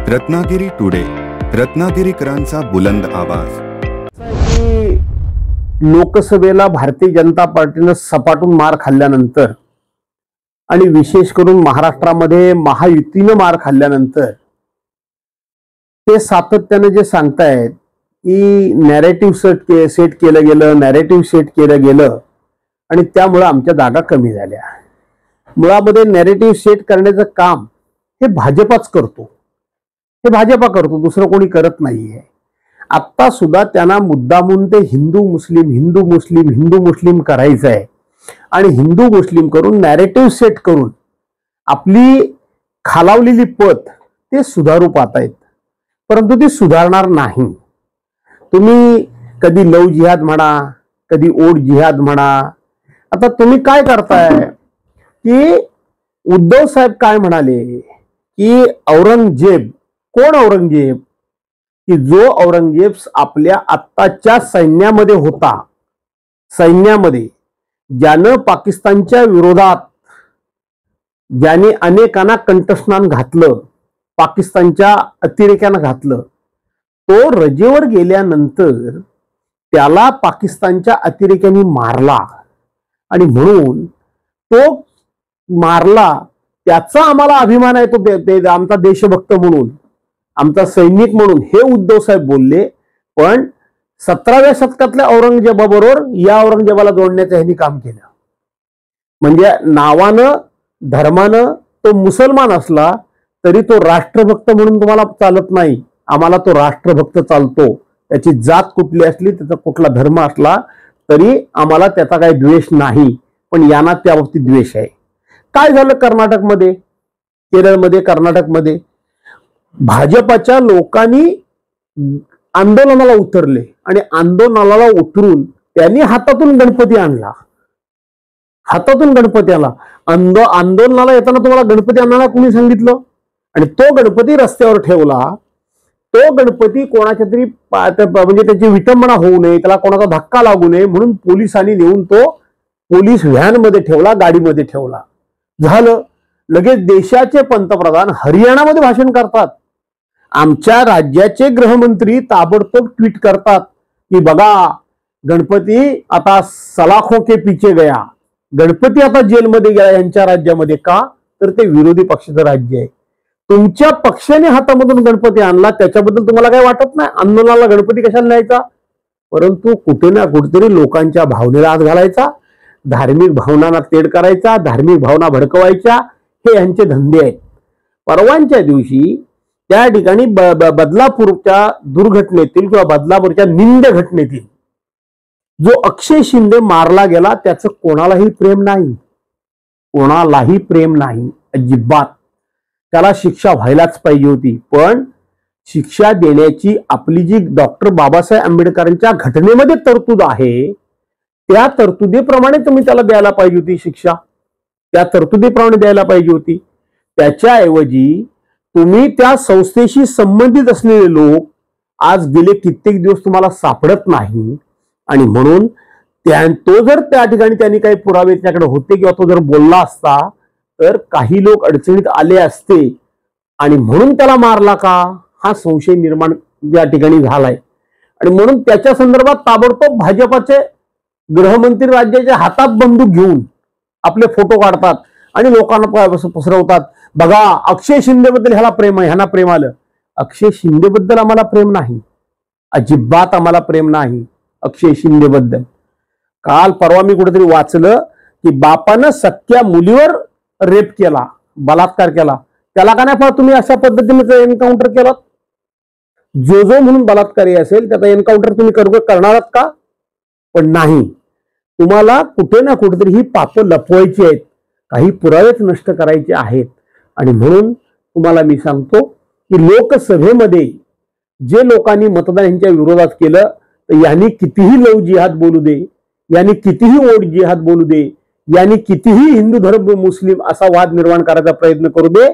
Ratnagiri today, रत्नागिरीकरांचा बुलंद आवाज। लोकसभेला भारतीय जनता पार्टीनं सपाटून मार खाल्ल्यानंतर आणि विशेष करून महाराष्ट्रामध्ये महायुतीनं मार खाल्ल्यानंतर ते सातत्याने जे सांगतायत की नॅरेटिव्ह सेट केलं गेलं आणि त्यामुळे आमच्या जागा कमी झाल्या। मुळामध्ये नॅरेटिव्ह सेट करण्याचं काम हे भाजपाच करतो, दुसरं कोणी करत नाहीये। आता सुद्धा त्यांना मुद्दामून ते हिंदू मुस्लिम करायचं आहे आणि हिंदू मुस्लिम करून नॅरेटिव्ह सेट करून आपली खालावलेली पत ते सुधारू पाहतायत, परंतु ती सुधारणार नाही। तुम्ही कधी लव जिहाद म्हणा, कधी ओढ जिहाद म्हणा। आता तुम्ही काय करताय की उद्धव साहेब काय म्हणाले की औरंगजेब, कोण औरंगजेब? की जो औरंगजेब आपल्या आत्ताच्या सैन्यामध्ये होता, सैन्यामध्ये ज्यानं पाकिस्तानच्या विरोधात ज्याने अनेकांना कंठस्नान घातलं, पाकिस्तानच्या अतिरेक्यानं घातलं, तो रजेवर गेल्यानंतर त्याला पाकिस्तानच्या अतिरेक्यांनी मारला आणि म्हणून तो मारला त्याचा आम्हाला अभिमान आहे, तो आमचा देशभक्त म्हणून, आमचा सैनिक म्हणून हे उद्धव साहेब बोलले। पण 17व्या शतकातल्या औरंगजेबाबरोबर या औरंगजेबाला जोडण्याचं ह्यांनी काम केलं। म्हणजे नावानं धर्मानं तो मुसलमान असला तरी तो राष्ट्रभक्त म्हणून तुम्हाला चालत नाही, आम्हाला तो राष्ट्रभक्त चालतो। त्याची जात कुठली असली, त्याचा कुठला धर्म असला तरी आम्हाला त्याचा काही द्वेष नाही, पण यांना त्या बाबतीत द्वेष आहे। काय झालं कर्नाटकमध्ये, केरळमध्ये, कर्नाटकमध्ये भाजपाच्या लोकांनी आंदोलनाला उतरले आणि आंदोलनाला उतरून त्यांनी हातातून गणपती आणला, आंदोलनाला येताना तुम्हाला गणपती आणायला कोणी सांगितलं? आणि तो गणपती रस्त्यावर ठेवला। तो गणपती कोणाच्या तरी म्हणजे त्याची विटंबना होऊ नये, त्याला कोणाचा धक्का लागू नये म्हणून पोलिसांनी नेऊन तो पोलीस व्हॅन मध्ये ठेवला, गाडीमध्ये ठेवला। झालं, लगेच देशाचे पंतप्रधान हरियाणामध्ये भाषण करतात, आमच्या राज्याचे गृहमंत्री ताबडतोब ट्विट करतात की बघा गणपती आता सलाखों के पीछे गया, गणपती आता जेलमध्ये गेला यांच्या राज्यामध्ये। का तर ते विरोधी पक्षाचं राज्य आहे, तुमच्या पक्षाने हातामधून गणपती आणला, त्याच्याबद्दल तुम्हाला काय वाटत नाही? आंदोलनाला गणपती कशाला न्यायचा? परंतु कुठे ना कुठेतरी लोकांच्या भावनेला हात घालायचा, धार्मिक भावनांना तेढ करायचा, धार्मिक भावना भडकवायच्या, हे यांचे धंदे आहेत। परवांच्या दिवशी त्या ठिकाणी बदलापूरच्या दुर्घटनेतील किंवा बदलापूरच्या निंद घटनेतील जो अक्षय शिंदे मारला गेला त्याचं कोणालाही प्रेम नाही, अजिबात। त्याला शिक्षा व्हायलाच पाहिजे होती, पण शिक्षा देण्याची आपली जी डॉक्टर बाबासाहेब आंबेडकरांच्या घटनेमध्ये तरतूद आहे त्या तरतुदीप्रमाणे तुम्ही त्याला द्यायला पाहिजे होती शिक्षा, त्या तरतुदीप्रमाणे द्यायला पाहिजे होती। त्याच्याऐवजी तुम्ही त्या संस्थेशी संबंधित असलेले लोक आज गेले कित्येक दिवस तुम्हाला सापडत नाही आणि म्हणून तो जर त्या ठिकाणी त्यांनी काही पुरावे त्याकडे होते किंवा तो जर बोलला असता तर काही लोक अडचणीत आले असते आणि म्हणून त्याला मारला का, हा संशय निर्माण या ठिकाणी झालाय। आणि म्हणून त्याच्या संदर्भात ताबडतोब भाजपाचे गृहमंत्री राज्याच्या हातात बंदूक घेऊन आपले फोटो काढतात आणि लोकांना पसरवतात, बघा अक्षय शिंदेबद्दल ह्याला प्रेम आहे, ह्यांना प्रेम आलं। अक्षय शिंदेबद्दल आम्हाला प्रेम नाही, अजिबात आम्हाला प्रेम नाही अक्षय शिंदेबद्दल। काल परवा मी कुठेतरी वाचलं की बापानं सख्या मुलीवर रेप केला, बलात्कार केला, त्याला का नाही तुम्ही अशा पद्धतीने एन्काउंटर केलं? जो म्हणून बलात्कारी असेल त्याचा एन्काउंटर तुम्ही करणारच का? पण नाही, तुम्हाला कुठे ना कुठेतरी ही पाप लपवायची आहेत, काही पुरावेच नष्ट करायचे आहेत। आणि म्हणून तुम्हाला मी सांगतो की लोकसभेमध्ये जे लोकांनी मतदान यांच्या विरोधात केलं तर यांनी कितीही लव जिहाद बोलू दे, यांनी कितीही ओढ जिहाद बोलू दे, यांनी कितीही हिंदू धर्म मुस्लिम असा वाद निर्माण करायचा प्रयत्न करू दे,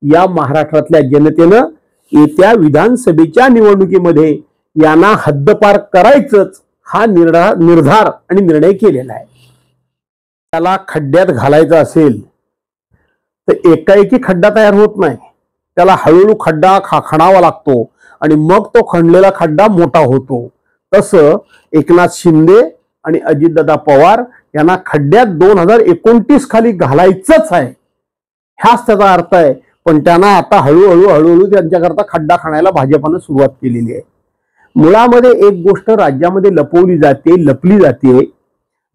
या महाराष्ट्रातल्या जनतेनं येत्या विधानसभेच्या निवडणुकीमध्ये यांना हद्दपार करायचंच हा निर्धार आणि निर्णय केलेला आहे। त्याला खड्ड्यात घालायचा असेल तर एकाएकी खड्डा तयार होत नाही, त्याला हळूहळू खड्डा खणावा लागतो आणि मग तो खणलेला खड्डा मोठा होतो. तसं एकनाथ शिंदे आणि अजितदादा पवार यांना खड्ड्यात 2029 खाली घालायचंच आहे, ह्याच त्याचा अर्थ आहे. पण त्यांना आता हळूहळू त्यांच्याकरता खड्डा खणायला भाजपानं सुरुवात केलेली आहे. मुळामध्ये एक गोष्ट राज्यामध्ये लपवली जाते, लपली जाते.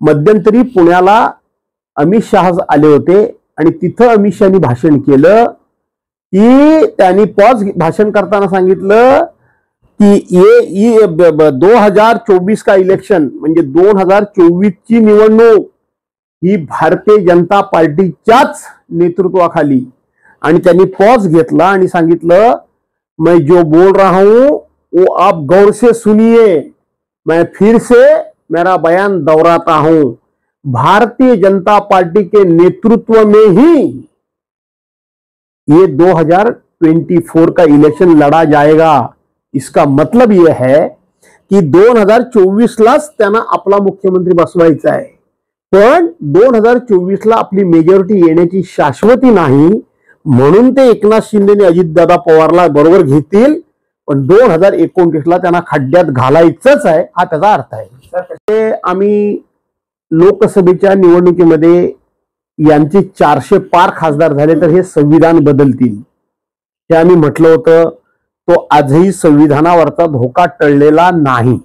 मध्यंतरी पुण्याला अमित शहा आले होते आणि तिथं अमित शहानी भाषण केलं की त्यांनी भाषण करताना सांगितलं की ये 2024 का इलेक्शन म्हणजे 2024 ची निवडणूक ही भारतीय जनता पार्टीच्याच नेतृत्वाखाली, आणि त्यांनी पॉज घेतला आणि सांगितलं मैं जो बोल रहा हूं वो आप गौर से सुनिए, मैं फिर से मेरा बयान दोहराता हूं, भारतीय जनता पार्टी के नेतृत्व में ही ये 2024 का इलेक्शन लड़ा जाएगा. इसका मतलब यह है की 2024लाच त्यांना आपला मुख्यमंत्री बसवायचा आहे. पण 2024ला आपली मेजॉरिटी येण्याची शाश्वती नाही, म्हणून ते एकनाथ शिंदेने अजितदादा पवारला बरोबर घेतील, पण 2029ला त्यांना खड्ड्यात घालायचंच आहे, हा त्याचा अर्थ आहे. आम्ही लोकसभेच्या निवडणुकीमध्ये यांचे 400 पार खासदार झाले तर हे संविधान बदलतील हे आम्ही म्हटलं होतं. तो आजही संविधानावरचा धोका टळलेला नाही.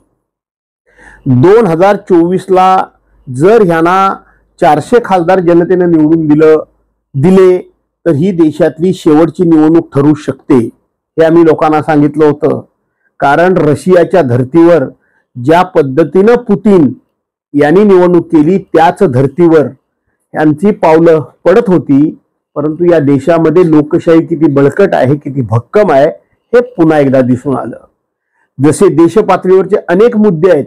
2024ला जर ह्यांना 400 खासदार जनतेने निवडून दिले तर ही देशातली शेवटची निवडणूक ठरू शकते, हे आम्ही लोकांना सांगितलं होतं. कारण रशियाच्या धर्तीवर ज्या पद्धतीनं पुतीन यांनी निवडणूक केली त्याच धर्तीवर यांची पावलं पडत होती. परंतु या देशामध्ये लोकशाही किती बळकट आहे, किती भक्कम आहे हे पुन्हा एकदा दिसून आलं. जसे देशपातळीवरचे अनेक मुद्दे आहेत.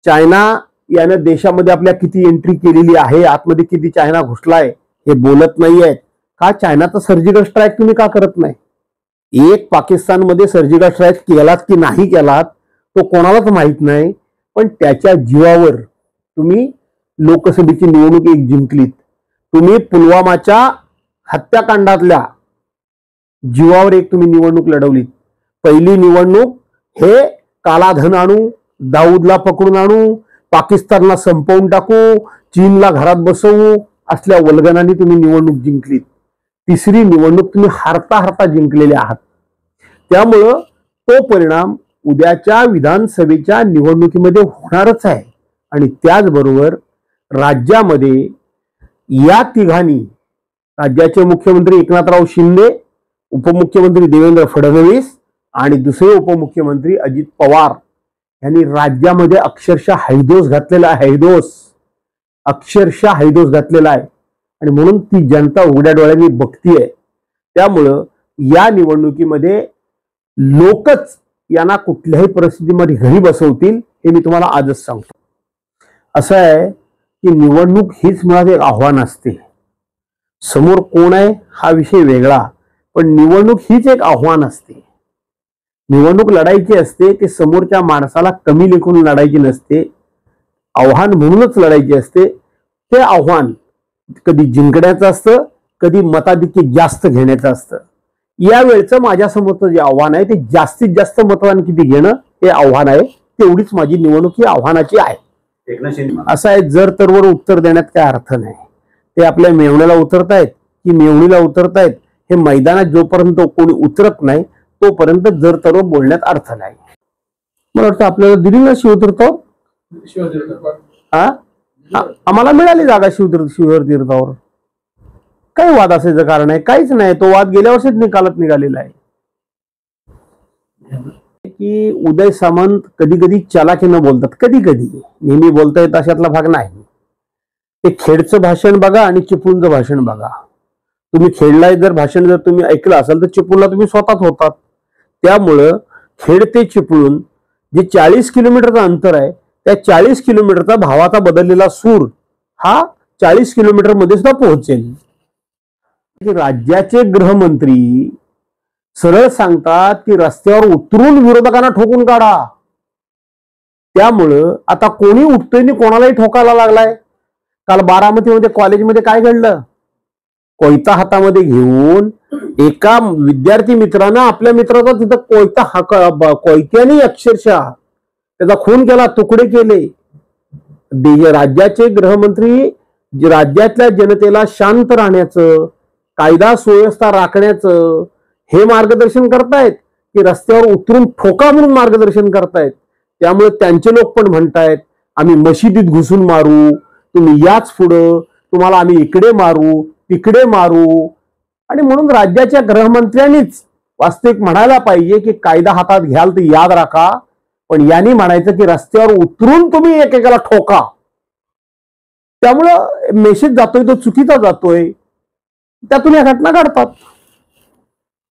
चायना यानं देशामध्ये आपल्या किती एंट्री केलेली आहे, आतमध्ये किती चायना घुसलाय हे बोलत नाहीयेत. का चायनाचा सर्जिकल स्ट्राईक तुम्ही का करत नाही? एक पाकिस्तानमध्ये सर्जिकल स्ट्राईक केलात की नाही केलात तो कोणालाच माहित नाही, पण त्याच्या जीवावर तुम्ही लोकसभेची निवडणूक एक जिंकलीत. तुम्ही पुलवामाच्या हत्याकांडातल्या जीवावर एक तुम्ही निवडणूक लढवलीत. पहिली निवडणूक हे कालाधन आणू, दाऊदला पकडून आणू, पाकिस्तानला संपवून टाकू, चीनला घरात बसवू असल्या वल्गनाने तुम्ही निवडणूक जिंकलीत. तिसरी निवडणूक तुम्ही हारता जिंकलेले आहात. त्यामुळं तो परिणाम उद्याच्या विधानसभेच्या निवडणुकीमध्ये होणारच आहे. आणि त्याचबरोबर राज्यामध्ये या तिघांनी, राज्याचे मुख्यमंत्री एकनाथराव शिंदे, उपमुख्यमंत्री देवेंद्र फडणवीस आणि दुसरे उपमुख्यमंत्री अजित पवार यांनी राज्यामध्ये अक्षरशः हैदोस घातलेला आहे. अक्षरशः हैदोस घातलेला आहे. आणि म्हणून ती जनता उघड्या डोळ्यांनी बघतीये. त्यामुळं या निवडणुकीमध्ये लोकच यांना कुठल्याही परिस्थितीमध्ये घरी बसवतील हे मी तुम्हाला आजच सांगतो. असं आहे की निवडणूक हीच मुळात एक आव्हान असते. समोर कोण आहे हा विषय वेगळा, पण निवडणूक हीच एक आव्हान असते. निवडणूक लढायची असते ते समोरच्या माणसाला कमी लेखून लढायची नसते, आव्हान म्हणूनच लढायची असते. ते आव्हान कधी जिंकण्याचं असतं, कधी मताधिक्य जास्त घेण्याचं असतं. यावेळचं माझ्यासमोरचं जे आव्हान आहे ते जास्तीत जास्त मतदान किती घेणं हे आव्हान आहे. तेवढीच माझी निवडणूक ही आव्हानाची आहे. असं आहे, जर तरवर उत्तर देण्यात काय अर्थ नाही. ते आपल्या मेवण्याला उतरतायत की मेवणीला उतरतायत हे मैदानात जोपर्यंत कोणी उतरत नाही तोपर्यंत जर तरवर बोलण्यात अर्थ नाही. मला वाटतं आपल्याला दिली ना शिवतीर्थावर, आम्हाला मिळाली जागा शिवतीर्थावर. काही वाद असायचं कारण आहे? काहीच नाही. तो वाद गेल्या वर्षीच निकालात निघालेला आहे की उदय सामंत कधी कधी चालाखीनं बोलतात, कधी कधी, नेहमी बोलता येत अशातला भाग नाही. ते खेडचं भाषण बघा आणि चिपळूणचं भाषण बघा. तुम्ही खेडला जर भाषण जर तुम्ही ऐकलं असाल तर चिपळूणला तुम्ही स्वतःच होतात. त्यामुळं खेड ते चिपळूण जे 40 किलोमीटरचं अंतर आहे त्या 40 किलोमीटरचा भावाचा बदललेला सूर हा 40 किलोमीटर मध्ये सुद्धा पोहोचेल. राज्याचे गृहमंत्री सरळ सांगतात की रस्त्यावर उतरून विरोधकांना ठोकून काढा. त्यामुळं आता कोणी उठतोय आणि कोणालाही ठोकायला लागलाय. काल बारामतीमध्ये कॉलेजमध्ये काय घडलं? कोयता हातामध्ये घेऊन एका विद्यार्थी मित्रानं आपल्या मित्राचा तिथं कोयत्याने अक्षरशः त्याचा खून केला, तुकडे केले। राज्याचे गृहमंत्री राज्यातल्या जनतेला शांत राहण्याचं, कायदा सुव्यवस्था राखण्याचं हे मार्गदर्शन करतायत की रस्त्यावर उतरून ठोका म्हणून मार्गदर्शन करतायत। त्यामुळे त्यांचे लोक पण म्हणतायत आम्ही मशिदीत घुसून मारू, तुम्ही याच पुढं, तुम्हाला आम्ही इकडे मारू तिकडे मारू। आणि म्हणून राज्याच्या गृहमंत्र्यांनीच वास्तविक म्हणायला पाहिजे की कायदा हातात घ्याल तर याद राखा, पण यांनी म्हणायचं की रस्त्यावर उतरून तुम्ही एकेकाला ठोका। त्यामुळं मेसेज जातोय तो चुकीचा जातोय, त्यातून या घटना घडतात।